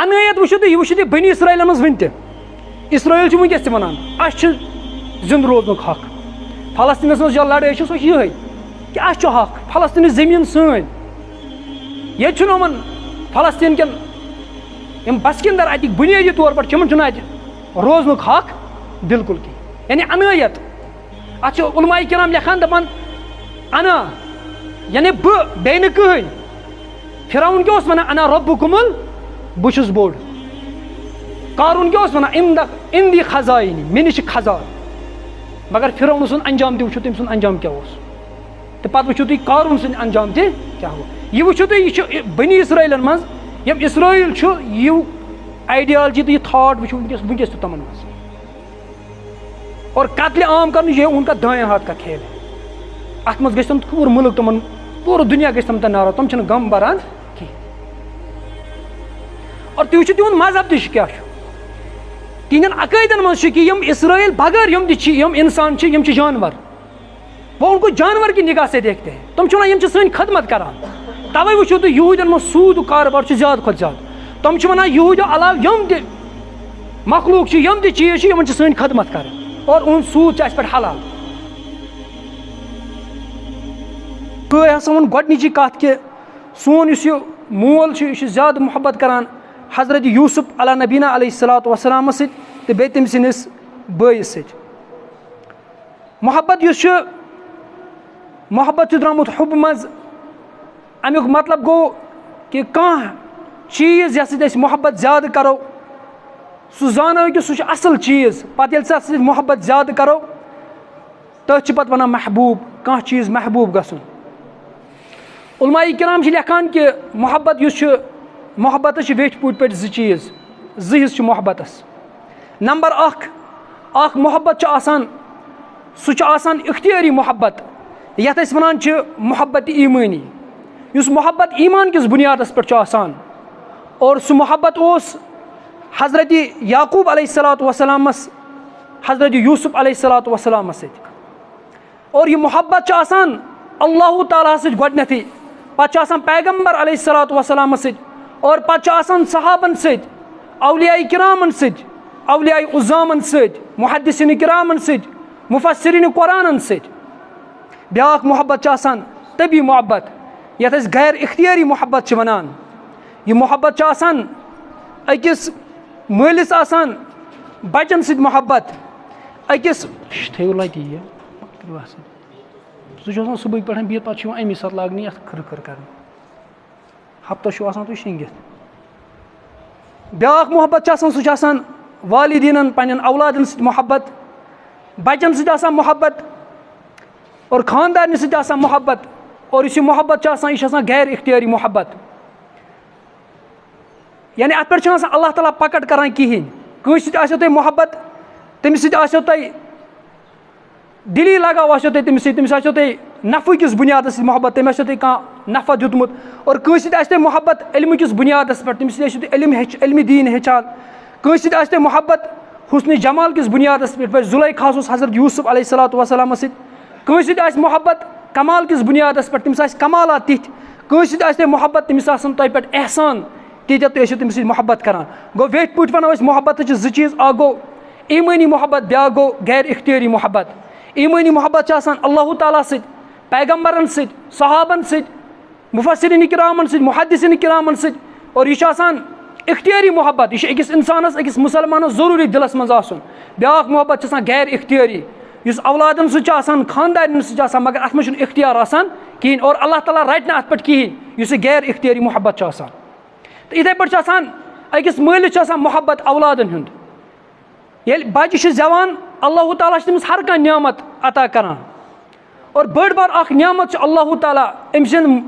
अनायत वो तुम बनी इसराइल मज वन इसराइल वनकस वन जिंद रोजन हक फलस्तीनस मज लड़ाई सो ये कि हक फलस्तीन जमीन सन ये फलस्तीन कन बसकिंदर अत बुनियादी तौर पर रोजन हक बिल्कुल कह यानी अनायत उलमा किराम लिखान दपान अना यानी बे कहीं फिरौन क्या वन अना रब्बुकुमुल बुशुस बोड़ कारून क्या वन इंदी खजाइनी मे निश खजान मगर फिरौन सुन अंजाम तम तम सुन अंजाम क्या तो पत वो तुम कारून सुन अंजाम क्या हो यह वो तुम यह बनी इसराइल मज यम इसराइल यू आइडियालजी तो यह थाट वो वनकस तमन मज और कत्ल आम कर यह उनका दाएं हाथ का खेल है अत मज गम पूर मुल्क तमन पूरा दुनिया गम तम नाराज तम गम बरान कह और तुम तिहद मजहब क्या तिहन अकैदन मज कि यम इसराइल बगैर यम इंसान यम जानवर वो उनको जानवर की निगाह से देखते हैं तुम वन यम सन खदमत करान तवे वो तुम यहूदन मज सूद कारोबार ज्यादा खुद ज्यादा तुम वन यहूदियों अलाव यम मखलूक यम चीज यमन सन खदमत कर और उन सूद पे हलाल वन गोडनिची कत कि सोन यह मोल ज्यादा मोहब्बत करान हजरत यूसुफ अला नबीना अलैहिस्सलातु वस्सलाम तो बे तम सिंदिस बयस मोहब्बत मोहब्बत द्रामुत हुब मज अमुक मतलब गो कि कह चीज़ यस मोहब्बत ज्यादा करो सह जानो कि सह असल चीज़ पत ये मोहब्बत ज्यादा करो तथ पत वन महबूब कह चीज़ महबूब गसन उलमा किराम लिखान कि मोहब्बत वेठ पूट पे चीज़ हिस्स मोहब्बत नंबर अख मोहब्बत सह इख्तियारी मोहब्बत यथ वन मोहब्बत ईमानी उस मोहब्बत ईमान किस बुनियादस पे और सह मोहब्बत हजरत याकूब अलैहिस्सलातु वस्सलामस हजरत यूसुफ अलैहिस्सलातु वस्सलाम और यह मोहब्बत अल्लाह ताला सत गोडनेथी पे पैगम्बर अलैहिस्सलातु वस्सलाम और पे सहाबन सत औलिया किरामन सत औलिया उज़ामन सत मुहद्दिसिन किरामन सत मुफस्सिरीन कुरानन सत ब्याक मोहब्बत तबी मोहब्बत यथ गैर इख्तियारी मोहब्बत वनान यह मोहब्बत अकिस मालिस बचन सत मोहब्बत अकिस सह सुबह पे बिहत पे अमी सत लागे खर खर कर हफ्त तुम शेंगित ब्याक मोहब्बत सह वालिदीन पन्न औलादन सत मोहब्बत बचन सत मोहब्बत और खानदान सत मोहब्बत और इस मोहब्बत यह गैर इख्तियारी मोहब्बत यानी अत पे अल्लाह ताला पकड़ कर कहें कंस सत मोहब्बत तमिस सत दिली लगाव तमिस नफ़ किस बुनियाद मोहब्बत तम कह नफ़ा दुतमुत और कंस सत मोहब्बत इल्म किस बुनियाद पे तमिस इल्म दीन हेचान कंस सत मोहब्बत हुस्न जमाल किस बुनियाद पे जुलैखा हजरत यूसुफ अलैहिस्सलातु वस्सलाम कंस सत मोहब्बत कमाल किस बुनियाद पे तमिस कमालात तिथ कंस सत मोहब्बत तमिस तह पे एहसान तीत तुम तमिस मोहब्बत करान गो वेट पुट वनो मोहब्बत चीज़ आ गो ईमानी मोहब्बत ब्या गो गैर इख्तियारी मोहब्बत ईमानी मोहब्बत अल्लाह ताला सत पैगम्बरन सत सहाबन सत मुफस्सिरीन किरामन सत मुहद्दिसिन किरामन सत और यह इख्तियारी मोहब्बत यह अकिस इंसानस अकिस मुसलमानस जरूरी दिलस मज आसन ब्याक मोहब्बत गैर इख्तियारी इस औलादन सत खानदान सत मगर अत मे इख्तियार कहें और अल्लाह ताला रट अत पे कहें इस गैर इख्तियारी मोहब्बत तो इथे पे अकिस मालिस मोहब्बत औलादन हुंद ये बच्चे जवान अल्लाह ताला तमिस हर कह नियामत अता करान और बड़ बार नियामत अल्लाह ताला अम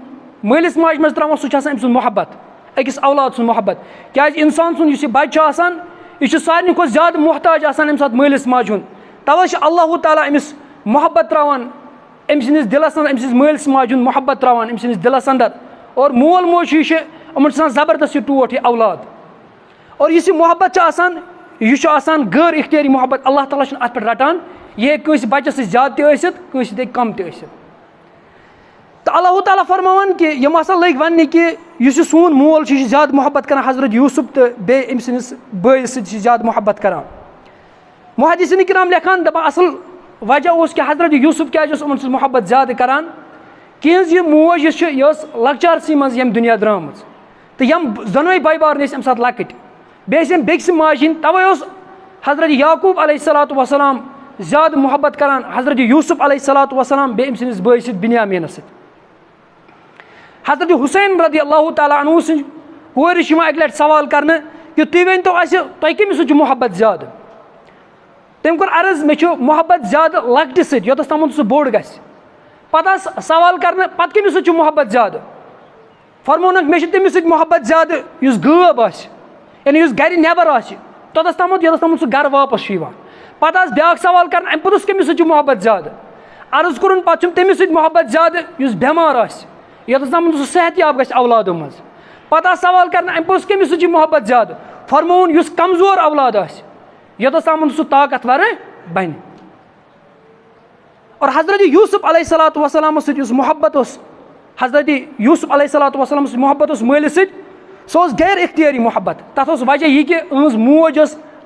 मालिस माज मज त्रावान सह अम मोहब्बत अकिस औलाद सुन मोहब्बत क्या इंसान सुन बच्चे यह सारे खुद ज्यादा मोहताज अम सात मालिस माज हुंद तवे अल्लाह ताला अमिस मोहब्बत त्रावान अम सिंदिस दिलस अंदर अम सिंदिस मालिस माज हुंद मोहब्बत त्रावान अम सिंदिस दिलस अंदर और मोल मोज यमन जबरदस्त टोट यह औलाद और इस मोहब्बत यह गैर इख्तियारी मोहब्बत अल्लाह ताला अत पे रटान यह कंस बच्चस ज्यादा कम तो अल्लाह ताला फरमान कि यम हसा लग वन कि यह सोन मोल ज़्यादा मोहब्बत कर हज़रत यूसुफ तो बे अम सिंदिस बयस ज़्यादा मोहब्बत कर मुहद्दिसीन किराम लेखान दपान असल वजह कि हज़रत यूसुफ क्या मोहब्बत ज़्यादा करान कि मोज यह लकचारसी मज यम दुनिया द्राम तो यम दोनों भाई बार अम सात लकट बेस बेस माज हंद तवे हज़रत याकूब अलैहिस्सलातु वस्सलाम ज़्यादा मोहब्बत करान हज़रत यूसुफ अलैहिस्सलातु वस्सलाम बे अम सिंदिस बय बिन्यामीन हज़रत हुसैन रज़ी अल्लाह ताला अन्हु सं कोर अक लट सवाल करने कि तुम वन तो तुम कमिस मोहब्बत ज़्यादा तम कोर अर्ज मे मोहब्बत ज़्यादा लकट सोतस तम सह बोड़ ग पता सवाल करने पत कमिस मोहब्बत ज़्यादा फरमोन मे तमिस मोहब्बत ज़्यादा युस गब यानी युस गर नबर तोतस तम योतस सह गर वापस पता ब्या सवाल कर अम पुत कमिस मोहब्बत ज़्यादा अर्ज कोर पे तमिस मोहब्बत ज़्यादा युस बेमार योतस तम सह सेहत याब ग औलादों मज पता सवाल कर अम पुत कमिस मोहब्बत ज़्यादा फरमोन युस कमजोर औलाद योतस तम सह ताकतवर बन और हज़रत यूसुफ अलैहिस्सलातु वस्सलाम सत मोहब्बत हज़रत यूसुफ अलैहिस्सलातु वस्सलाम मोहब्बत माल सह गैर इख्तियारी मोहब्बत तथ वजह यह कि मोज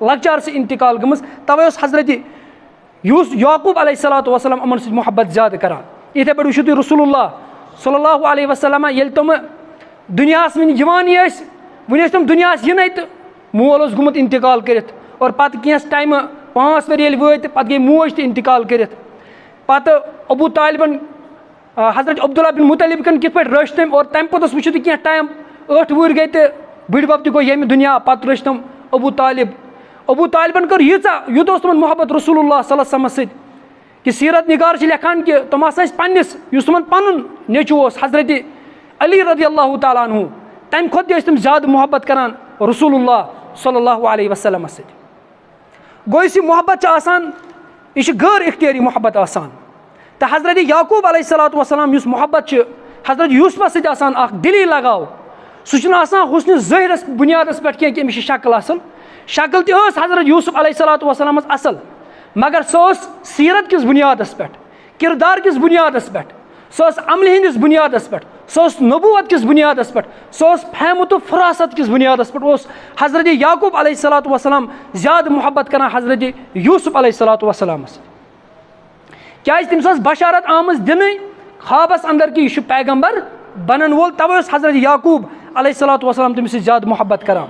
लकचार से इंतकाल गमज तवे हज़रत याकूब अलैहिस्सलातु वस्सलाम अमन सत मोहब्बत ज़्यादा करान इथे पे वो रसूलुल्लाह सल्लल्लाहु अलैहि वसल्लम ये तुम दुनिया वन वन तुम दुनिया इन तो मोल गुमुत इंतकाल कर और पत कैस टाइम 5 वर वत पे गई मोज तो इंतकाल कर पत अबू तालिबन हज़रत अब्दुल्ला बिन मुतलिबन कित पे रच तम और तम पे वो क्या टाइम 8 वुर गई तो बुढ़ब तो गो ये दुनिया पत रच तम अबू तालिबन कर यूत तुम मोहब्बत रसूलुल्लाह सल्लल्लाहु अलैहि वसल्लम सत कि सीरत निगार लेखान कि तुम पन्निस तुम पन नेचु हज़रत अली रज़ी अल्लाह ताला अन्हु तम खुद तुम ज़्यादा मोहब्बत करान रसूलुल्लाह सल्लल्लाहु अलैहि वसल्लम सत गो यह मोहब्बत यह गैर इख्तियारी मोहब्बत तो हज़रत याकूब अलैहिस्सलातु वस्सलाम मोहब्बत हज़रत यूसुफ सत दिली लगाव सह हुस्न ज़ाहिरस बुनियादस पे कि अमिस शक्ल असल शक्ल तो हज़रत यूसुफ अलैहिस्सलातु वस्सलाम असल मगर सह सीरत किस बुनियादस पे किरदार किस बुनियादस पे सह अमल हंदिस बुनियादस पे सह नबूवत किस बुनियादस पे सह फहमत फरासत किस बुनियादस पे हज़रत याकूब अलैहिस्सलातु वस्सलाम ज़्यादा मोहब्बत करान हज़रत यूसुफ अलैहिस्सलातु वस्सलाम क्या तम बशारत आमज दिन ख्वाबस अंदर कि यह पैगम्बर बनन वोल तवे हज़रत याकूब अलैहिस्सलातु वस्सलाम तमिस ज़्यादा मोहब्बत करान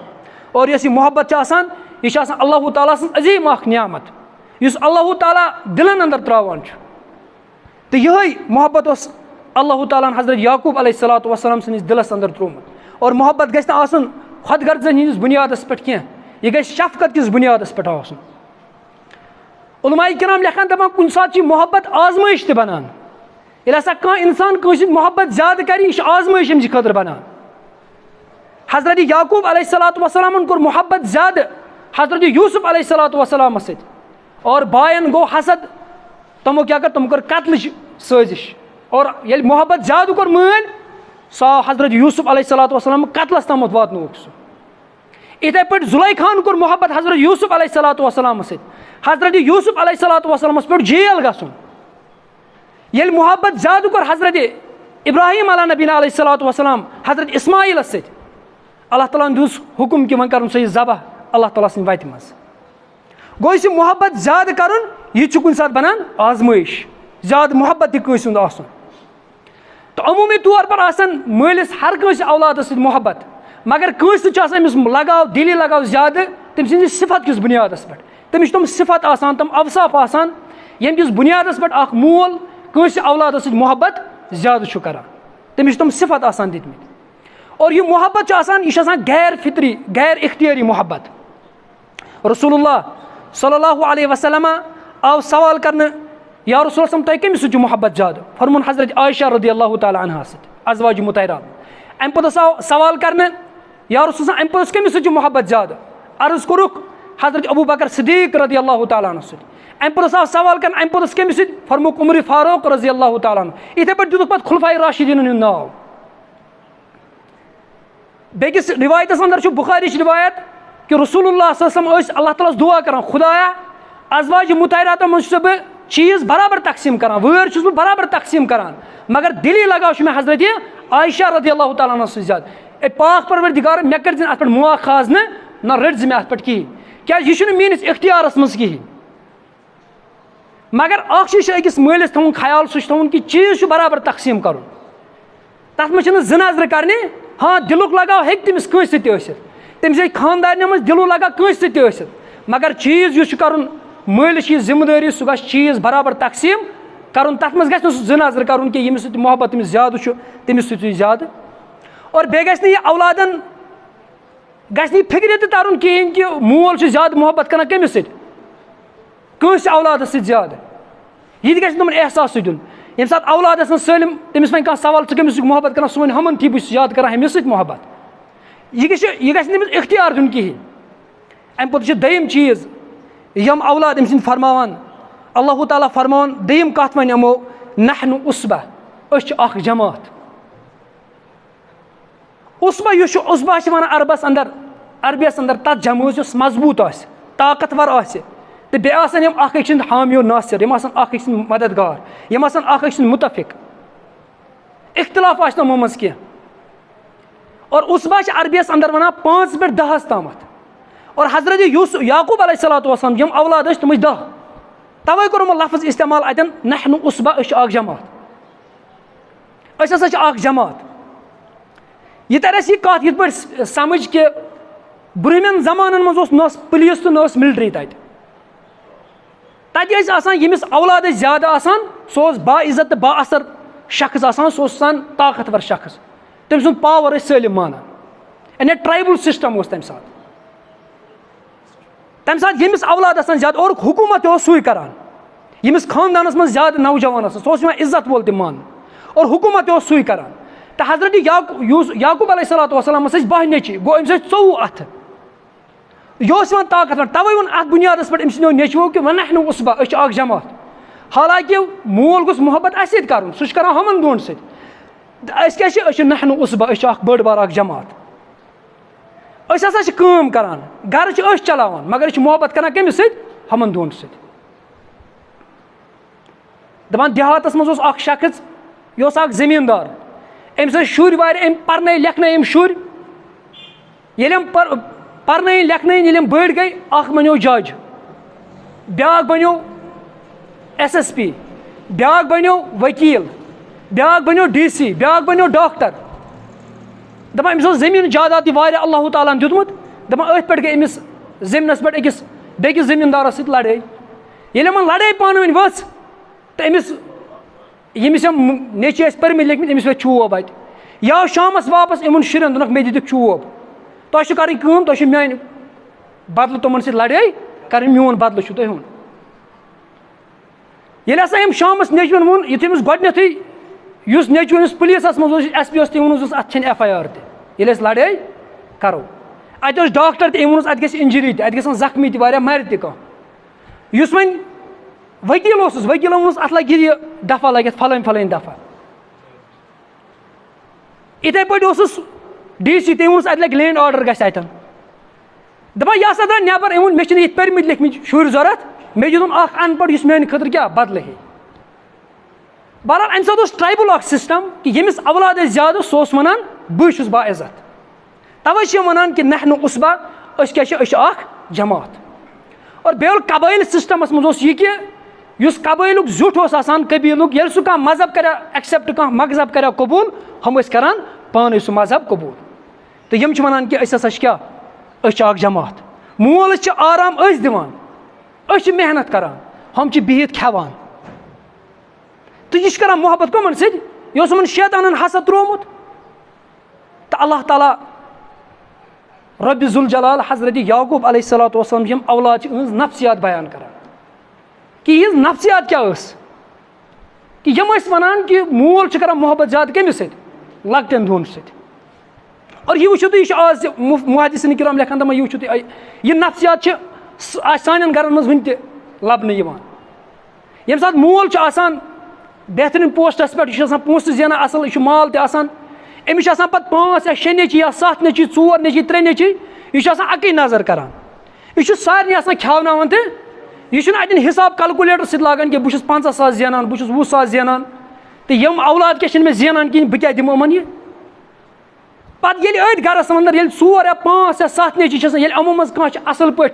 और यह मोहब्बत यह अल्लाह ताला सं अजीम नियामत इस अल्लाह ताला दिलन अंदर त्रावान तो यही मोहब्बत अल्लाह ताला हज़रत याकूब अलैहिस्सलातु वस्सलाम सनिस दिलस अंदर त्रोमुत और मोहब्बत गछ आसन खुद गर्जन हंदिस बुनियादस पे कह यह गछ शफकत किस बुनियादस पे आसन उलमाए किराम लेखान दपान कुछ सात मोहब्बत आजमाइश ते बनान यह कह इंसान कंस मोहब्बत ज़्यादा कर आजमाइश अमिस खतर बनान हज़रत याकूब अलैहिस्सलातु वस्सलाम कोर मोहब्बत ज़्यादा हज़रत यूसुफ अलैहिस्सलातु वस्सलाम सत और बायन गो हसद तमो क्या कर तुम कर कत्ल साजिश और ये मोहब्बत ज़्यादा कोर मान सह हज़रत यूसुफ अलैहिस्सलातु वस्सलाम कत्लस तम वातनोक सह इथे पे जुलैखान कोर मोहब्बत हज़रत यूसुफ अलैहिस्सलातु वस्सलाम सत हज़रत यूसुफ अलैहिस्सलातु वस्सलाम पे जेल गसन ये मोहब्बत ज़्यादा कोर हज़रत इब्राहिम अला नबीना अलैहिस्सलातु वस्सलाम हज़रत इस्माइल सत अल्लाह ताला दुस हुकुम कि वन कर ज़बह अल्लाह ताला सद वत मज गो यह मोहब्बत ज़्यादा कर यह कुछ सात बनान आजमाइश ज़्यादा मोहब्बत तक तो अमूमी तौर पर मालिस हर कंस औलाद मोहब्बत मगर कंस अमिस लगाव दिली लगाव ज़्यादा तम सद सिफत किस बुनियादस पे तमिस तम सिफत तम अवसाफ यम किस बुनियादस पे मोल कंस औलाद मोहब्बत ज़्यादा कर तमिस तम सिफत दितमित और यह मोहब्बत यह गैर फितरी गैर इख्तियारी मोहब्बत रसूलुल्लाह सल्लल्लाहु अलैहि वसल्लम आव सवाल करने या रसूल तुम कमिस मोहब्बत ज़्यादा फरमोन हज़रत आयशा रज़ी अल्लाह ताला अन्हा अज़वाज मुतहरा अम पे आव सवाल करने या रसूल अम पे कमिस मोहब्बत ज़्यादा अर्ज कोरुक हज़रत अबू बकर सिद्दीक़ रज़ी अल्लाह ताला अन्हु अम पे आव सवाल कर अम पे कमिस फरमोक उमर फारूक रज़ी अल्लाह ताला अन्हु इथे पे दुक पे खुलफाए राशिदीन हुंद नाव बेकिस रिवायत अंदर बुखारी रिवायत कि रसूलुल्लाह सल्लल्लाहु अलैहि वसल्लम अल्लाह ताला दुआ कर खुदाया अज़वाज मुतहरात मज चीज़ बराबर तकसीम करान, वٲر छुस बह बराबर तकसीम करान, मगर दिली लगाव मे हजरत आयशा रज़ियल्लाहु तआला अन्हा सۭतۍ ज़्यादा। ए पाक परवरदिगार मे कर अत पे मुआखाज ना रट मे अत पे कहें, क्या यह मीनिस इख्तियारस मज कहें। मगर अकिस मालिस थोन ख्याल सह थोन कि चीज़ बराबर तकसीम कर, तथ मे ज नजर करने। हाँ दिलुक लगाव हे तमिस कंस तमिस खानदारन मज दिलु लगा कंस सत, मगर चीज़ यह कर मालिस यह जिम्मेदारी सह गछ चीज़ बराबर तकसीम कर, तथ मज गछ ज नजर कर कि यमिस सत मोहब्बत तमिस ज्यादा तमिस सत ज्यादा। और बे गछ यह औलादन गछ फिक्र तरन कहें कि मोल ज्यादा मोहब्बत कर कमिस कंस औलादस सत ज्यादा, यह गछ तमन एहसास दिन। ये सात औलादस सलम तमिस वन कह सवाल कमिस मोहब्बत कर, सह वन हमन थी बह ज्यादा कर हमिस सत मोहब्बत, यह गछ तमिस इख्तियार दिन कहें। अम पे दयम चीज़ यम औलाद अम फरमान, अल्लाह ताला फरमान दयम कत वन यमो नहनु उसबा, अख जमात। उसबा यह उसबा वन अरबस अंदर अरबियस अंदर तथ जमात यस मजबूत आस, ताकतवर आस, तो बे यम हामियो नासिर, यम मददगार, यम मुतफिक, इख्तिलाफ आस तमो मज कह। और उसबा अरबियस अंदर वन 5 पे 10 ताम। और हजरत याकूब अलैहिस्सलाम यम औलाद तम 10, तवे कोर लफ्ज इस्तेमाल अतन नहनु उसबा, अख जमात, अख जमात। यह तर यह कत ये पे समझ कि ब्रहमन जमान मज न पुलिस तो न मिलिट्री तत यमिस औलाद ज्यादा आसान, सह बाइज्जत तो बाअसर शख्स आसान, सह ताकतवर शख्स, तम सुन पावर सलम माना, यानी ट्राइबल सिस्टम तम साथ यमिस औलाद ज्यादा। और हुकूमत सुई करान, यमिस खानदानस मज ज्यादा नौजवान सह इज्जत वोल तम मान, और हुकूमत सुई करान। तो हजरत याकूब अलैहिस्सलाम 12 नेची, गो अम 24 अथ, यह ताकतवर। तवे वो अत बुनियाद पे अम सो नेचवो कि नहनु उसबा, अख जमात। हालांकि मोल गोस मोहब्बत अस कर, सह कर हमन दोन सह नहनु उसबा, अख बड़ बार अख जमात। काम करान, घर चलावान, मगर मोहब्बत कर कमिस सत, हमन दोन सत। दपान देहातस मज अख शख्स, यह जमींदार, अम शुर वार पर्न लेखन शुर, पर्न लेखन बड़ गई, बनो जज, ब्या बनो SSP, ब्या बनो वकील, ब्या बनो DC, ब्या बनो डॉक्टर। दपान अमिस जमीन जायदाद अल्लाह ताला दितमुत, दपान अथ पे गई अमिस जमीनस पे अकिस बेकिस जमींदारस सत लड़ाई। ये लड़ाई पान वन वच, तो अमिस यमिस नेची पर्मित लेखमित, अमिस वे चोब अत, या शामस वापस इमन शुरन दोनक मे दितुक चोब, तुम कर तुम मान बदल तुम लड़ाई कर, मोन बदल तुम हेन। ये अम शामस नेचवन वोन, यु अमिस गोडनथी नेचु अमिस पुलिसस मज SP तम अत FIR ते लड़ाई करो, अत डॉक्टर तम अत गई इंजरी अत ग जख्मी मर तह। इस वन वकील वकील अत लगे यह दफा लगे फलान फलान दफा। इथे पे DC तम अत लगे लैंड ऑर्डर गन, दपा यह द्रा नबर, अम मे पर्मित लेखमित शुर जरूरत, मे दितुन अनपढ़ मान खतर क्या बदल हे। बहरहाल अम सात ट्राइबल सिस्टम कि यमिस औलाद ज्यादा, सह वनान बह बाइज्जत। तवे वनान कि नहनु उसबा, अख जमात। और बेल कबाइल सिस्टमस मज यह कि कबाइल जुट कबीलुक, ये सह मजहब कर एक्सेप्ट, कह मजहब कर कबूल, हम करान पान सह मजहब कबूल। तो यम वनान कि क्या अख जमात। मोल आराम दिवान, मेहनत करान, हम बिहित खेवान। तो यह कर मोहब्बत कमन सत शैतानन हसद त्रोमुत। तो अल्लाह ताला रब्बि जुल जलाल हजरत याकूब अलैहिस्सलाम यम औलाद नफ्सियात बयान करान कि यह नफ्सियात क्या कि यम वनान कि मोल कर मोहब्बत ज्यादा कमिस लकटन दोन सत। और यह वो तुम आज मुहद्दिसीन किराम लेखान, दपान यह नफ्सियात सान घर मज वन लबन यम सात मोल बेहतरीन पोस्टस पे पोस जेना असल, यह माल तसान, अमिस पे 5 या 6 नेची या 7 नेची 4 नेची 3 नेची, यह अक नजर करान, यह सारे खेवनान तो यह अतन हिसाब कैलकुलेटर सत लागान कि बहुत 50,000 ज़ेनान बहुत 20,000 ज़ेनान तो यम औलाद क्या मे ज़ेनान कहीं बह क्या दिमो यमन यह पत् ये अत गरस अंदर ये 4 या 5 या 7 नेची यमो मज कह असल पे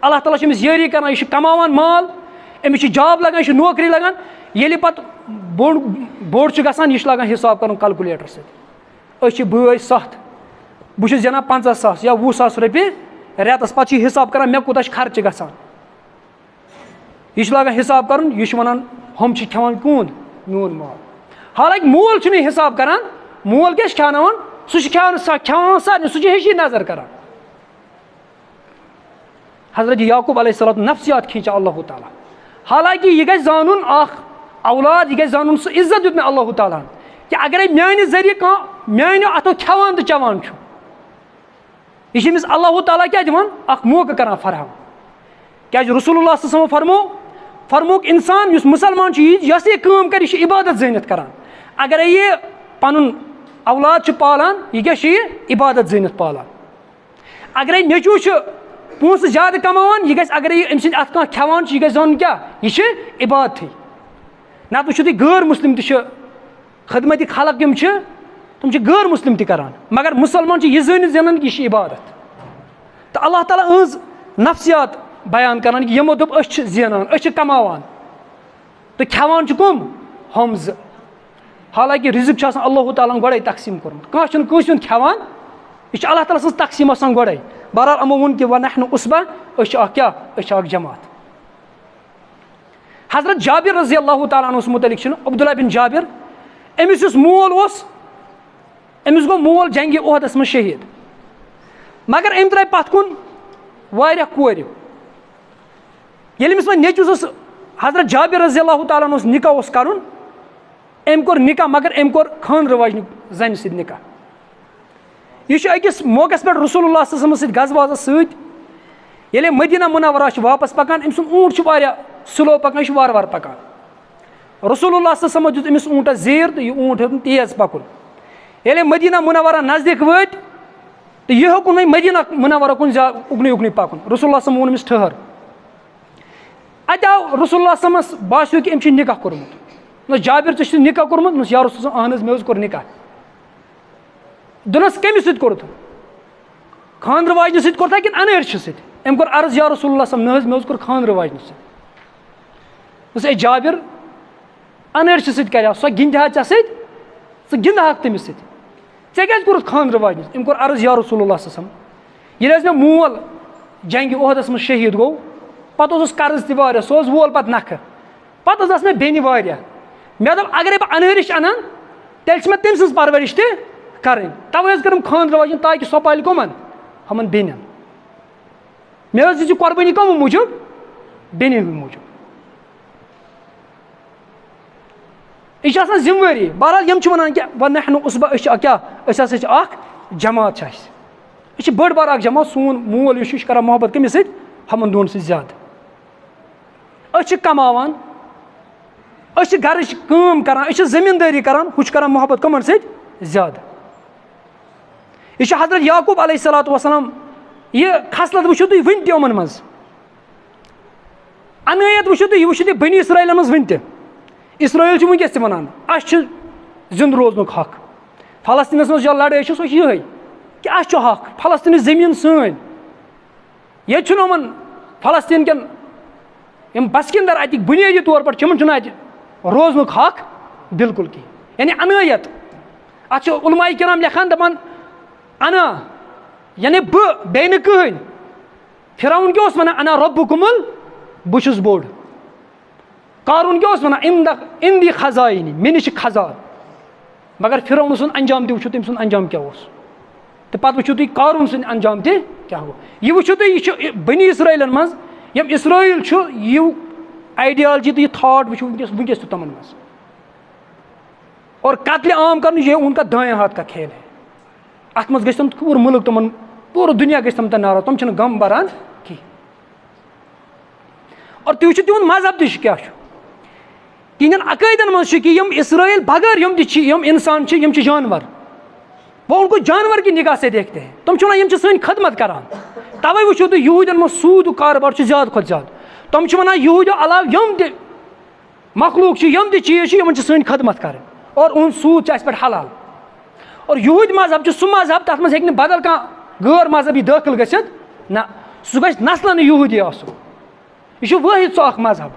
अल्लाह ताला अमिस यारी कर यह कमावान माल अमिस जॉब लगान यह नौकरी लगान ये पत् बोड़ गसान यह लगान हिसाब कर कैलकुलेटर सत बई 7 बहुत ज़ेनान 50,000 या 20,000 रुपये रेतस पे हिसाब कर मे कूत खर्च गसान यह लगान हिसाब कर यह वन हम खेवान कूद मोन माल हालांकि मोल हिसाब करान मोल क्या खेवान सह खेवान सारे सह हिशी नजर कर हजरत याकूब अलैहिस्सलाम नफ्सियात खींचा अल्लाह ताला हालांकि यह गई जानून औलाद यह गई जानून सह इज्जत दित मे अल्लाह ताला कि अगर मान जरिए कह मान अथो खेवान तो चवान यह अल्लाह ताला क्या दिवान मौका करान फराहम क्या रसूलुल्लाह सल्लल्लाहु अलैहि वसल्लम फरमोक इंसान युस मुसलमान यह काम कर इबादत जनित करान अगर यह पन औलाद पालान यह क्या इबादत जनित पालान अगर नेचू पोस ज्यादा कमावान यह गस अगर अम सद अत खेवान यह गस जान क्या यह इबादत ना वो गैर मुस्लिम खदमती खलक यम तुम गैर मुस्लिम करान मगर मुसलमान यह जानित जानान यह इबादत तो अल्लाह ताला अज नफ्सियात बयान करान कि यमो दोप ज़ेनान कमावान तो खेवान कम हम हालांकि रिजिक अल्लाह ताला गोड़े तकसीम कोर्मुत कह खेवान यह अल्लाह ताला सज तकसीम आसान गोड़े बहरहाल अमो वोन कि वनहनु उसबा क्या जमात हजरत जाबिर रज़ी अल्लाह ताला अन्हु मुतलिक अब्दुल्लाह बिन जाबिर अमिस मोल अमिस गो मोल जंगी ओहदस मज शहीद मगर अम द्राय पथ कुन वारिया कोर ये अमिस वो नेचुस हजरत जाबिर रज़ी अल्लाह ताला अन्हु निकाह करुन अम कोर निकाह मगर अम कोर खान रवाज जन सद निकाह यह अकिस मौकस पे रसूलुल्लाह सल्लल्लाहु अलैहि वसल्लम गजवाज सद मदीना मुनव्वरा वापस पकान अम सुन ऊँट स्लो पकान यह वार वार पकान रसूलुल्लाह सल्लल्लाहु अलैहि वसल्लम दित अमिस ऊँटस जीर तो यह ऊँट हेन तेज पकुन ये मदीना मुनव्वरा नजदीक वत तो यह हेकुन मदीना मुनव्वरा कुन उगनी उगनी पकुन रसूलुल्लाह सल्लल्लाहु अलैहि वसल्लम ठहर अत आव रसूलुल्लाह सल्लल्लाहु अलैहि वसल्लम बासियो कि अम निकाह कोर्मुत जाबिर चे निकाह कोर्मुत या रसूल अहन मे कोर निकाह दुनस कमिस सत कोर खानद्र वाजन सत कोर कि अनर सत अम कोर अर्ज या रसूलुल्लाह सल्लल्लाहु अलैहि वसल्लम मे कोर खानद्र वाजन सत जाबिर अनर सत कर सह गिंदहा चे सह गिंदहक तमिस सत ऐ क्या कोर खानद्र वाजन अम कोर अर्ज या रसूलुल्लाह सल्लल्लाहु अलैहि वसल्लम मे मोल जंग ओहदस मज शहीद गो पत कर्ज तह सह वोल पत नख पत मे बेन वारिया मे दप अगर बह अनहरिश अनान तेल मे तम सज परवरिश तह करें तवे करम खानद्र वाजन ताकि सह पाल कमन हमन बेन मे दी कुर्बानी कम मूजूब बेन मूजूब यह जिम्मेवारी बहरहाल यम वन क्या वनहनु उसबा क्या जमात यह बड़ बार जमात सोन मोल यह कर मोहब्बत कमिस सत हमन दोन सत ज्यादा कमावान घर काम करान जमींदारी करान हुच करान मोहब्बत कमन सत ज्यादा यह हजरत याकूब अलैहिस्सलातु वस्सलाम यह खसलत वो तुम वन तमन मज अनायत वो तुम वो बनी इसराइल मज वन इसराइल वनकस तक वन जिंद रोजन हक फलस्तीनस मज लड़ाई सो ये कि हक फलस्तीन जमीन सन ये फलस्तीन कन बसकिंदर अत बुनियादी तौर पर अत रोजन हक बिल्कुल कहीं यानी अनायत अत उलमाए किराम लिखान दपान अना यानी बे कहन फिरौन क्या वन अना रब्बुकुमुल बुशुस बोड़ कारून क्या वन इंदी खजाइनी मे निश खजान मगर फिरौन सुन अंजाम वो तम सुन अंजाम क्या तो पत वो तुम कारून सुन अंजाम तह क्या गो यह वो तुम यह बनी इसराइल मज यम इसराइल यह आइडियालजी तो यह थाट वो वनकस तमन मज और कत्ल आम कर यह उनका दाएं हाथ का खेल है अत मज गम पूरा मुल्क तमन पूरा दुनिया गम तम नाराज तम गम बरान कहीं और तुम तिहद मजहब तह क्या तिहन अकैदन मज कि यम इसराइल बगैर यम इंसान यम जानवर वो उनको जानवर की निगाह से देखते हैं तुम यम सन खदमत करान तवे वो तुम यूदन मज सूद कारोबार ज्यादा खुद ज्यादा تم ونان یہودیو علاوٕ یِم تہِ مخلوق یِم تہِ چیٖز چھِ یِمن چھِ سٲنۍ خدمت کَرٕنۍ اور اُہُنٛد سوٗد چھُ اَسہِ پٮ۪ٹھ حلال اور یہوٗدۍ مذہب چھُ سُہ مذہب تَتھ منٛز ہیٚکہِ نہٕ بدل کانٛہہ غٲر مذہبی دٲخِل گٔژھِتھ نہ سُہ گژھِ نسلن یہوٗدی آسُن یہِ چھُ وٲحد سُہ اکھ مذہب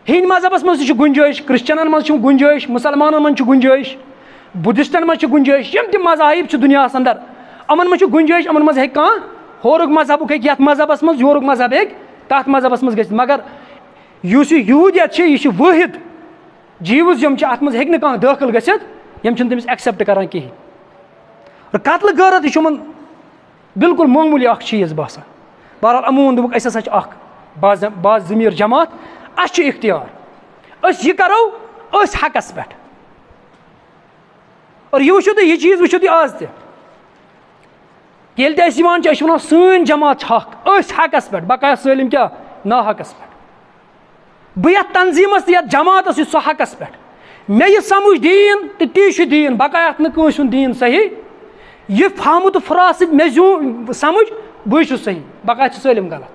ہِنٛدۍ مذہبس منٛز تہِ چھِ گُنجٲیِش کرٛسچنن منٛز چھِ گُنجٲیِش مُسلمانن منٛز چھِ گُنجٲیِش بُدھِسٹن منٛز چھِ گُنجٲیِش یِم تہِ مذاہب چھِ دُنیاہس انٛدر یِمن منٛز چھِ گُنجٲیِش یِمن منٛز ہیٚکہِ کانٛہہ ہورُک مذہبُک ہیٚکہِ یتھ مذہبس منٛز یورُک مذہب ہیٚکہِ تتھ مذہبس منٛز گٔژھِتھ مگر یُس یہِ یہوٗدیت چھِ یہِ چھِ وٲحد جیٖوٕز یِم چھِ اتھ منٛز ہیٚکہِ نہٕ کانٛہہ دٲخِل گٔژھِتھ یِم چھِنہٕ تٔمِس ایٚکسیپٹ کران کِہینۍ اور قتلہٕ غٲرت یہِ چھُ یِمن بِلکُل معموٗلی اکھ چیٖز باسان بہرحال یِمو دوٚپُکھ أسۍ ہسا چھِ اکھ باز ضمیٖر جماعت اَسہِ چھُ اختیار أسۍ یہِ کرو أسۍ حقس پٮ۪ٹھ اور یہِ وٕچھِو تُہۍ یہِ چیٖز وٕچھِو تُہۍ آز تہِ ییٚلہِ تہِ أسۍ یِوان چھِ أسۍ چھِ وَنان سٲنۍ جماعت چھِ حق أسۍ حقس پٮ۪ٹھ بقایا سٲلِم کیاہ نا حقس پٮ۪ٹھ بہٕ یتھ تنظیٖمس تہٕ یتھ جماعتس چھُس سُہ حقس پٮ۪ٹھ مےٚ یہِ سمجھ دیٖن تہٕ تی چھُ دیٖن بقایا نہٕ کٲنٛسہِ ہُنٛد دیٖن صحیح یہِ فہمہٕ تہٕ فراس سۭتۍ مےٚ زیوٗن سمجھ بٕے چھُس صحیح بقایا چھِ سٲلِم غلط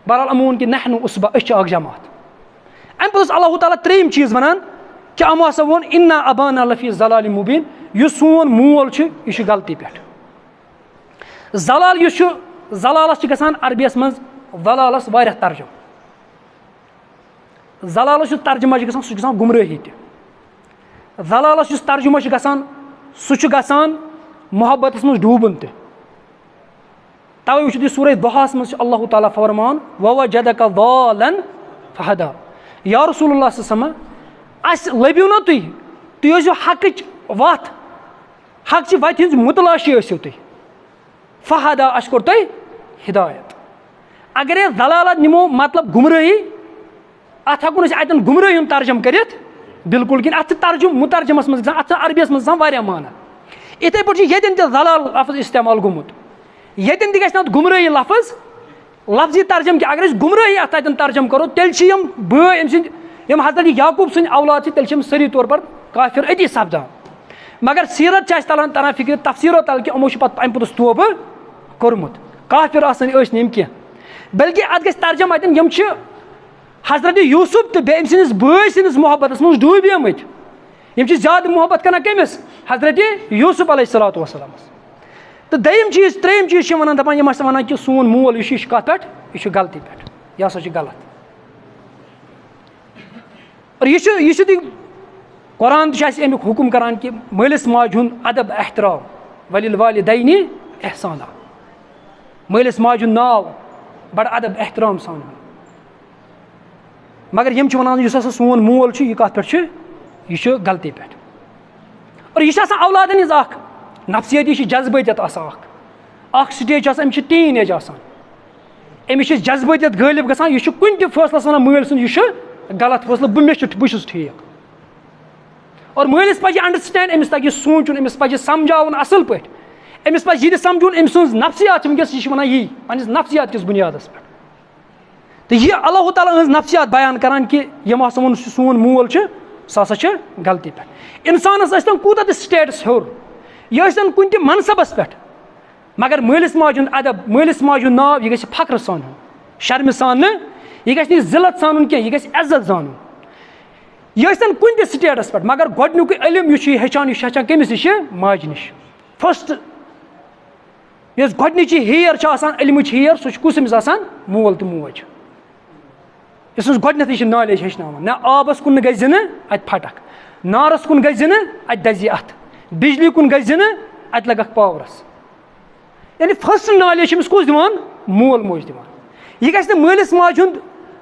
بہرحال یِمو ووٚن کہِ نحنُ اُصبہ أسۍ چھِ اکھ جماعت اَمہِ پتہٕ اوس اللہ تعالیٰ ترٛیٚیِم چیٖز وَنان کہِ یِمو ہسا ووٚن اِنا ابانا لفی ضلالِ مُبیٖن یُس سون مول چھُ یہِ چھُ غلطی پٮ۪ٹھ زلال یُس چھُ زلالس چھِ گژھان عربیَس منٛز ضلالس واریاہ ترجُمہٕ زلالس یُس ترجُمہ چھُ گژھان سُہ چھُ گژھان گُمرٲہی تہِ زلالس یُس ترجُمہ چھُ گژھان سُہ چھُ گژھان محبتس منٛز ڈوٗبُن تہِ تَوے وٕچھِو تُہۍ سورہ دُہاس منٛز چھُ اللہ تعالیٰ فرمان ووجدک ضالن فہدا یا رسول اللہ صلی اللہ علیہ وسلم اَسہِ لٔبِو نا تُہۍ ٲسِو حقٕچ وَتھ حقچہِ وَتہِ ہِنٛز مُتلاشی ٲسِو تُہۍ فہدا اَسہِ کوٚر تۄہہِ ہِدایت اگرے ضلالت نِمو مطلب گُمرٲہی اتھ ہٮ۪کو نہٕ أسۍ اتٮ۪ن گُمرٲہی ہُنٛد ترجُمہٕ کٔرِتھ بِلکُل کِہینۍ اتھ چھِ ترجُمہٕ مُترجِمس منٛز گژھان اتھ چھِ عربیس منٛز گژھان واریاہ معنی یِتھٕے پٲٹھۍ چھُ ییٚتٮ۪ن تہِ ضلال لفظ استعمال گوٚمُت ییٚتٮ۪ن تہِ گژھِ نہٕ اتھ گُمرٲہی لفظ لفظی ترجُمہٕ کہِ اگر أسۍ گُمرٲہی اتھ تتٮ۪ن ترجُمہٕ کرو تیٚلہِ چھِ یِم بٲے أمۍ سٕنٛدۍ یِم حضرت یعقوٗب سٕنٛدۍ اولاد چھِ تیٚلہِ چھِ یِم سٲری طور پر کافر أتی سپدان مگر سیٖرت چھِ اَسہِ تران فِکرِ تفسیٖرو تل کہِ یِمو چھُ پتہٕ اَمہِ پوٚتُس توبہٕ کوٚرمُت کافر آسان ٲسۍ نہٕ یِم کینٛہہ بلکہِ اتھ گژھِ ترجُمہٕ اتٮ۪ن یِم چھِ حضرت یوٗسف تہٕ بیٚیہِ أمۍ سٕنٛدِس بٲے سٕنٛدِس محبتس منٛز ڈوٗبیمٕتۍ یِم چھِ زیادٕ محبت کران کٔمِس حضرت یوٗسف علیہ الصلاتُ وسلامس تہٕ دوٚیِم چیٖز ترٛیٚیِم چیٖز چھِ وَنان دَپان یِم ہسا وَنان کہِ سون مول یُس یہِ چھُ کَتھ پٮ۪ٹھ یہِ چھُ غلطی پٮ۪ٹھ یہِ ہسا چھُ غلط اور یہِ چھُ تُہۍ قۄران تہِ چھُ اَسہِ اَمیُک حُکُم کران کہِ مٲلِس ماجہِ ہُنٛد ادب احترام ولیل والدینِ احسانا مٲلِس ماجہِ ہُنٛد ناو بڑٕ ادب احترام سان مگر یِم چھِ وَنان یُس ہسا سون مول چھُ یہِ کَتھ پٮ۪ٹھ چھُ یہِ چھُ غلطی پٮ۪ٹھ اور یہِ چھِ آسان اولادن ہٕنٛز اکھ نفسیٲتی چھِ جذبٲتیت آسان اکھ سٹیج چھِ آسان أمِس چھِ ٹیٖن ایج آسان أمِس چھِ جذبٲتیت غٲلب گژھان یہِ چھُ کُنہِ تہِ فٲصلس وَنان مٲلۍ سُنٛد یہِ چھُ غلط فٲصلہٕ بہٕ چھُس ٹھیٖک اور مٲلِس پَزِ انڈرسٹینڈ أمِس تَگہِ سونٛچُن أمِس پَزِ سمجھاوُن اَصٕل پٲٹھۍ أمِس پَزِ یہِ تہِ سمجھُن أمۍ سٕنٛز نفسیات چھِ وٕنکیٚس یہِ چھِ وَنان یی پنٕنِس نفسیات کِس بُنیادس پٮ۪ٹھ تہٕ یہِ اللہ تعالیٰ ہٕنٛز نفسیات بیان کران کہِ یِم ہسا ووٚن سون مول چھُ سُہ ہسا چھُ غلطی پٮ۪ٹھ اِنسانس ٲسۍتن کوٗتاہ تہِ سِٹیٹس ہیوٚر یہِ ٲسۍتن کُنہِ تہِ منصبس پٮ۪ٹھ مگر مٲلِس ماجہِ ہُنٛد ادب مٲلِس ماجہِ ہُنٛد ناو یہِ گژھِ فخرٕ سان ہُن شرمہِ سان نہٕ یہِ گژھِ نہٕ ذِلت سانُن کینٛہہ یہِ گژھِ عزت زانُن یہِ ٲسۍتن کُنہِ تہِ سِٹیٹس پٮ۪ٹھ مگر گۄڈنیُکُے علم یُس چھُ یہِ ہیٚچھان کٔمِس نِش چھِ ماجہِ نِش فٔسٹ یۄس گۄڈنِچی ہیر چھِ آسان علمٕچ ہیر سُہ چھُ کُس أمِس آسان مول تہٕ موج یُس أمِس گۄڈنیٚتھٕے چھِ نالیج ہیٚچھناوان نہ آبس کُن گژھِ نہٕ اَتہِ پھٹکھ نارس کُن گژھِ نہٕ اَتہِ دَزِ اَتھٕ بِجلی کُن گژھِ نہٕ اَتہِ لگکھ پاورس یعنی فٔسٹ نالیج چھِ أمِس کُس دِوان مول موج دِوان یہِ گژھِ نہٕ مٲلِس ماجہِ ہُنٛد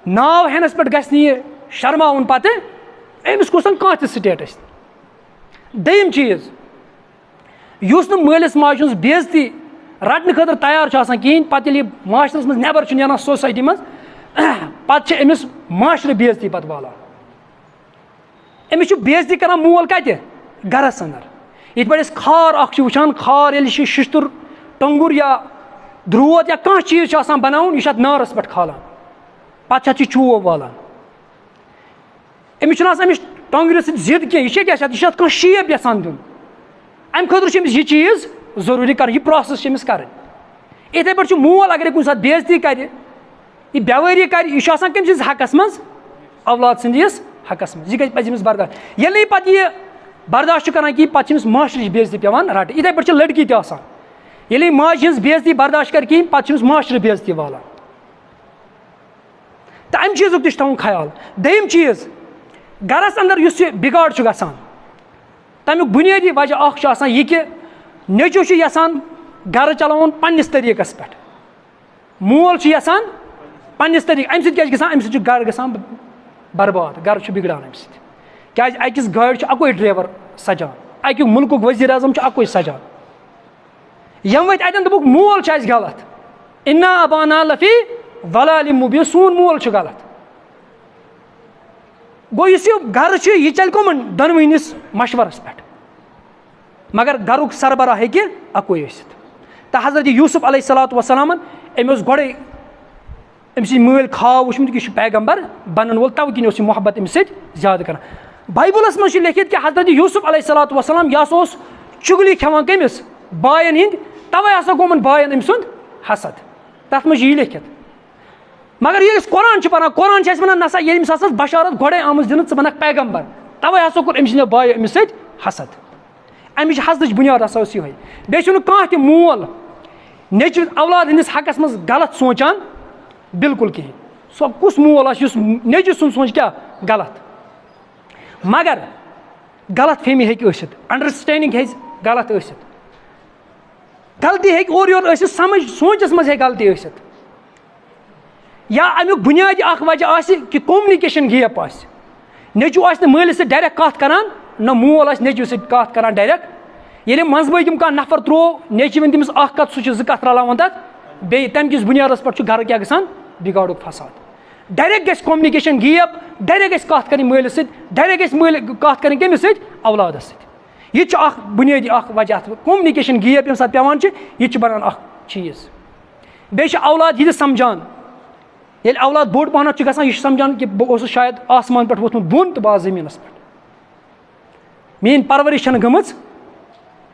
ناو ہٮ۪نس پٮ۪ٹھ گژھِ نہٕ یہِ شرماوُن پتہٕ أمِس گوٚژھ نہٕ کانٛہہ تہِ سِٹیٹس دوٚیِم چیٖز یُس نہٕ مٲلِس ماجہِ ہٕنٛز بے عزتی رٹنہٕ خٲطرٕ تیار چھُ آسان کِہینۍ پتہٕ ییٚلہِ یہِ معاشرس منٛز نٮ۪بر چھُ نیران سوسایٹی منٛز پتہٕ چھِ أمِس معاشرٕ بے عزتی پتہٕ والان أمِس چھُ بے عزتی کران مول کتہِ گرس انٛدر یِتھ پٲٹھۍ أسۍ کھار اکھ چھِ وٕچھان کھار ییٚلہِ چھِ شِشتُر ٹۄنٛگُر یا درٛوت یا کانٛہہ چیٖز چھُ آسان بناوُن یہِ چھُ اتھ نارس پٮ۪ٹھ کھالان پتہٕ چھِ اتھ یہِ چوب والان أمِس چھُنہٕ آسان أمِس ٹۄنٛگرِ سۭتۍ ضِد کینٛہہ یہِ چھا کیٛاہ چھِ اتھ یہِ چھُ اتھ کانٛہہ شیپ یژھان دیُن امہِ خٲطرٕ چھُ أمِس یہِ چیٖز ضروٗری کرٕنۍ یہِ پروسیس چھِ أمِس کرٕنۍ یِتھٕے پٲٹھۍ چھُ مول اگرے کُنہِ ساتہٕ بے عزتی کرِ यह बेवारी कर यह कम सिंस हकस मज औलाद सदिस हकस मज यह पज बर्दाश्त ये पे यह बर्दाश्त करान कि पे माशरच बेजती पेवान रट इथे पे लड़की ये माज हज बेजती बर्दाश्त कर कहीं पे माशर बेजती वालान तो अम चीज़ तवन ख्याल दोम चीज़ गरस अंदर यह बिगाड़ गसान तमिक बुनियादी वजह यह कि नेचू यसान गर चलावन पन्निस तरीकस पे मोल यसान पन्निस तरीक अम सत गर गसान बर्बाद गर बिगड़ान अम क्या अकिस गाड़ी अकोई ड्राइवर सजान अक्युक मुल्क वजीर आजम अकोई सजान यम वत अतन दोपुक मोल गलत इन्ना अबाना लफी वलाल मुबीन सोन मोल गलत गो गर यह चल कमन दोनवनिस मशवरस पे मगर गरुक सरबराह हेकि अकोई तो हजरत यूसुफ अलैहिस्सलातु वस्सलामन अमि गोड़े अम्स मल खाव वुचमुत कि पैगम्बर बनन वोल तव किन मोहब्बत अम्स ज्यादा कर बाइबलस मज लिखित कि हजरत यूसुफ अलैहिस्सलातु वस्सलाम यह चुगली खेवान कमिस बायन हिंद तवे हसा गोमन बायन अम्स हसद तथ मज लिखित मगर ये कुरान पढ़ान कुरान वन नसा ये बशारत गोड़े आम दिन बन पैगम्बर तवे हसा कोर अम्स बाय अम्स हसद अमिच हसद बुनियाद हसा ये बेन कह मोल नेच औलाद हंदिस हकस मज गलत सोचान बिल्कुल कहें सो कुस मोल नेच सुन सोच क्या गलत मगर गलत फहमी हे अंडरस्टैंडिंग गलत गलती हे और योर समझ सोचस मज हे गलती या अमुक बुनियादी वजह कि कम्युनिकेशन गैप नेचू मलिस डायरेक्ट कत करान न मोल नेचू सत करान डायरेक्ट ये मंजबी कह नफर त्रो नेचि वन तमिस कत सह कत रलावान तथ बे तम किस बुनियादस पे घर क्या गसान बिगाड़ुक फसाद डायरेक्ट गस कम्युनिकेशन गैप डायरेक्ट गस कत कर मलिस डायरेक्ट गस मल कत कर कमिस औलादस यह बुनियादी वजह कम्युनिकेशन गैप ये पेवान यह बनान चीज़ बे औलाद यह समझान ये औलाद बोड़ पहन गसान यह समझान कि बहुत शायद आसमान पे वोथमुत बोन तो बा जमीनस पे मेन परवरिश गमच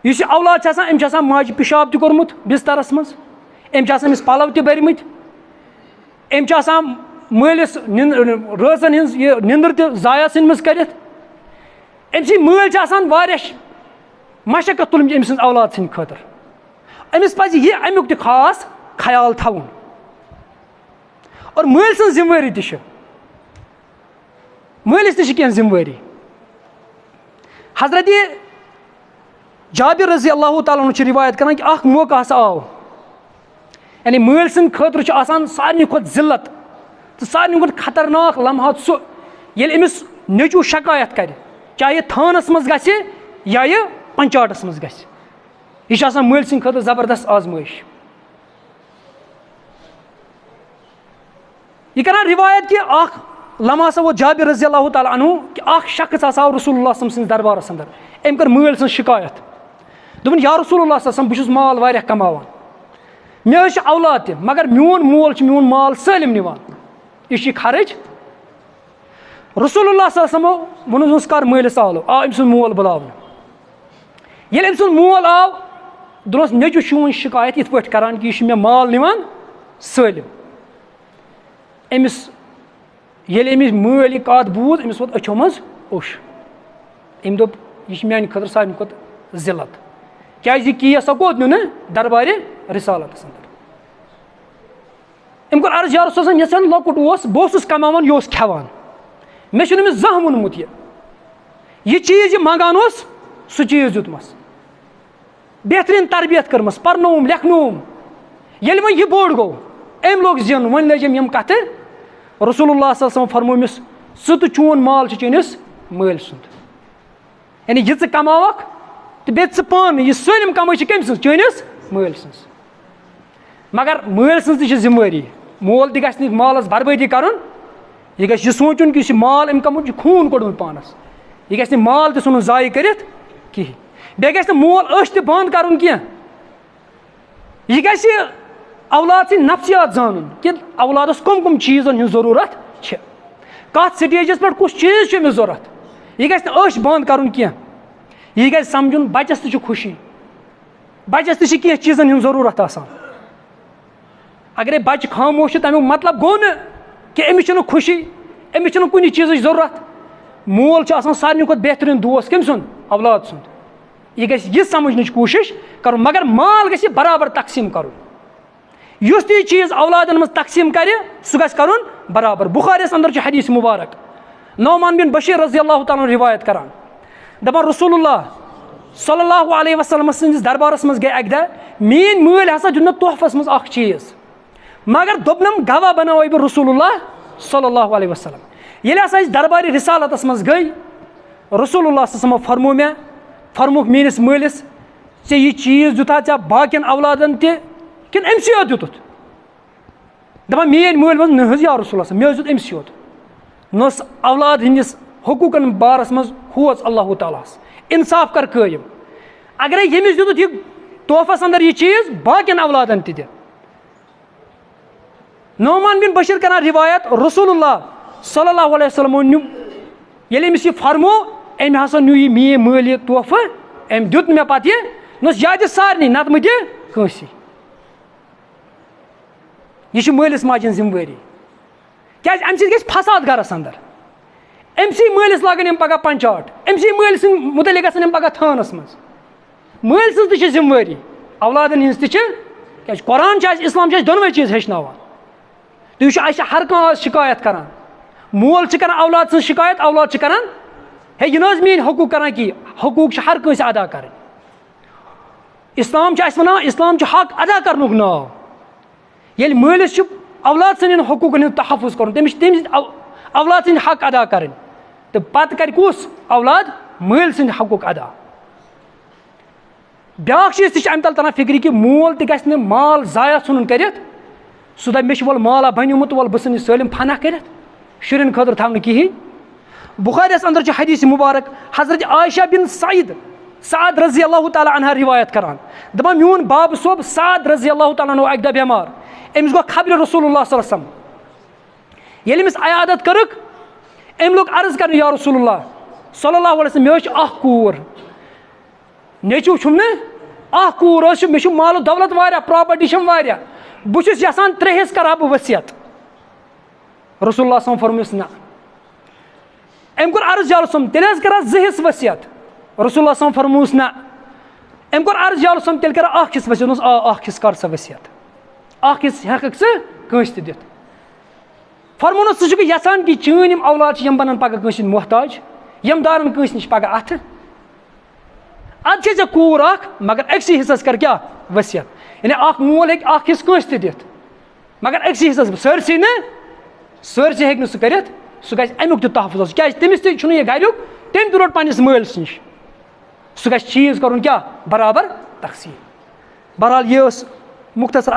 इस औलाद अम्स माज पिशाब त कोर्मुत बिस्तरस मज अम्स पलव त भरमत अम्स मलिस रजन हज निंदर त जाया सन कर अम्स मल मशक्कत तुलम अम्स औलाद सद खतर अमिस पज यह अमुक त खास ख्याल थवन और मल सं जिम्मेवारी त मलिस त जिम्मेवारी हजरत जाबिर रज़ी अल्लाह ताला अन्हु रिवायत करान कि अख मौका हसा आव यानी मल सं खतर सारे खुद जिल्लत तो सारे खुद खतरनाक लम्हात सो ये अमिस नेचू शिकायत कर चाहे थानस मज गि या यह पंचायतस मज गि मल सं खतर जबरदस्त आजमाइश यह करान रिवायत कि अख लम्हा हसा वो जाबिर रज़ी अल्लाह ताला अन्हु कि अख शख्स हसा आव रसूलुल्लाह सल्लल्लाहु दरबारस अंदर अम कर मल सं शिकायत दोपन या रसूलुल्लाह सल्लल्लाहु बहुत माल वारिया कमावान मे औलाद त मगर मोन मोल मोन माल सलम निवान यह खर्च रसूलुल्लाह सल्लल्लाहु वोन कर मलिस आलो आ अम मोल बुलावन ये अम मोल आव दोनस नेचू चून शिकायत इत पे करान कि यह मे माल निवान सलम अमिस ये अमिस मल यह कत बूझ अमिस वोत अछो मज ओश अम दोप यह मान खतर सारे खुद जिल्लत क्या केस कोत नु दरबार रिसालतस अंदर अम कोर अर्ज या रसूल सल्लल्लाहु अलैहि वसल्लम लकुट बहुत कमावान यह खेवान मे अमिस जह वोनमुत यह चीज मंगान सह चीज दुतमस बेहतरीन तरबियत कर्मस पर्नोम लेखनोम ये वो यह बोड़ गो अम लोग जिन वन लजम यम कत रसूलुल्लाह सल्लल्लाहु अलैहि वसल्लम फरमोमिस सह तो चून माल चनिस मल सुंद यानी यह कमावक तो बे पान यह सलम कमाई कम चनिस मल सज मगर मल सज जिम्मेवारी मोल त गि मालस बर्बादी कर यह गि सोचुन कि माल अम कमुत खून कोड़मुत पानस यह गि माल तुन जाय कर कहें बे गि मोल अश त बंद कर यह गि औलाद सद नफ्सियात जान कि औलादस कम चीज़न हज जरूरत कत स्टेजस पे कुछ चीज़ अमिस जरूरत यह गि अश बंद कर यह गि समझुन बचस त खुशी बचस त चीज़न हज जरूरत अगर बच्चे खामोश तमिक मतलब गो न कि अमिस खुशी अमिस कुछ चीज़ जरूरत मोल सारे खुद बेहतरीन दोस्त कम सुन औलाद सुन यह गि समझ कोशिश कर मगर माल गि बराबर तकसीम कर ती चीज़ औलादन मज तकसीम कर सह गु बराबर बुखारिस अंदर हदीस मुबारक नौमान बिन बशीर रज़ी अल्लाह तआला रिवायत करान दपान रसूलुल्लाह सल्लल्लाहु अलैहि वसल्लम सन्दस दरबारस मज गए अक दह मीन मल हसा दिन तोहफस मज अख चीज़ मगर दोपनम गवाह बनावे बह रसूलुल्लाह सल्लल्लाहु अलैहि वसल्लम ये हसा दरबार रिसालतस मज गई रसूलुल्लाह सल्लल्लाहु अलैहि वसल्लम फरमुख मीनिस मलिस ऐ यह चीज़ दुथा ऐ बाकियन औलादन तिन अमस योत दुतुत दपान मेन मल वोन न या रसूलुल्लाह मे दुत अमस योत न औलाद हंदिस हुकूकन बारस मज खोज अल्लाह ताला इंसाफ कर कायम अगर यमिस दुतुत यह तोहफस अंदर यह चीज़ बाकियन औलादन ति नौमान बिन बशीर कर रिवायत रसूलुल्लाह सल्लल्लाहु अलैहि वसल्लम ये अमिस यह फरमो अम हसा नु यह मे मल यह तोहफा अम दुत मे पे यह न सारे नत मत कंसी यह मलिस माज जिम्मेवारी क्या अम सद फसाद गरस अंदर अमसी मलिस लागन पगह पंचाट अमसी मल मुतल गन पगह थानस मज मल सज ति जिम्मेवारी औलादन हज क्या कुरान इस्लाम दोनों चीज़ हेचनावान तुम हर कह शिकायत करान मोल कर औलाद सज शिकायत औलाद करान हे यह न मेन हकूक करान कि हकूक हर कंस अदा कर इस्लाम वन इस्लाम हक अदा करनुक नाव ये मलिस औलाद सन हकूकन तहफ़ुज़ कर तमिस औलाद सद हक अदा कर तो पत कर कुस औलाद मल सद हकूक अदा ब्या चीज़ अम तल तरह फिक्र कि मोल त माल ज़ाया सन कर सह दप मे वल माला बनोमुत वल बह सलम फना कर शुरन खतर थवन कहें बुखारिस अंदर हदीस मुबारक हज़रत आयशा बिन साद रज़ी अल्लाह तआला अन्हा रिवायत करान दपान मोन बाब सोब साद रज़ी अल्लाह तआला अन्हु अक दह बेमार अमिस गो खबर रसूलुल्लाह सल्लल्लाहु अलैहि वसल्लम ये अमिस अयादत करक अम लोग अर्ज कर या रसूलुल्लाह सल्लल्लाहु अलैहि वसल्लम मे अख कूर नेचू छुम न कूर मे मालो दौलत वारिया प्रॉपर्टी वारिया बुस यसान 3 हिस्स करा बह वसियत रसूलुल्लाह सल्लल्लाहु अलैहि वसल्लम फरमस ना अम कोर अर्ज या रसूल तेल कर 2 हिस्स वसियत रसूलुल्लाह सल्लल्लाहु अलैहि वसल्लम फरमोस ना अम कोर अर्ज या रसूल तेल कर 1 हिस्स वसियत अख हिस्स कर सा वसियत 1 हिस्स हेक कंस दित फरमोन सह यसान कि चीन औलाद यम बनन पगह कंस मोहताज यम दारन कंस निश पगह अथ अद ऐ कूर मगर अक्सी हिस्सस कर क्या वसियत यानी मोल हे 1 हिस्स कंस दित मगर अक्सी हिस्सस सरसी न सरसी हे सह कर सह गि अमुक तहफ़ुज़ क्या तमिस यह गुक तम त रोट पन्निस मलिस नश सह गि चीज़ कर क्या बराबर तकसीम बहरहाल यह मुख्तसर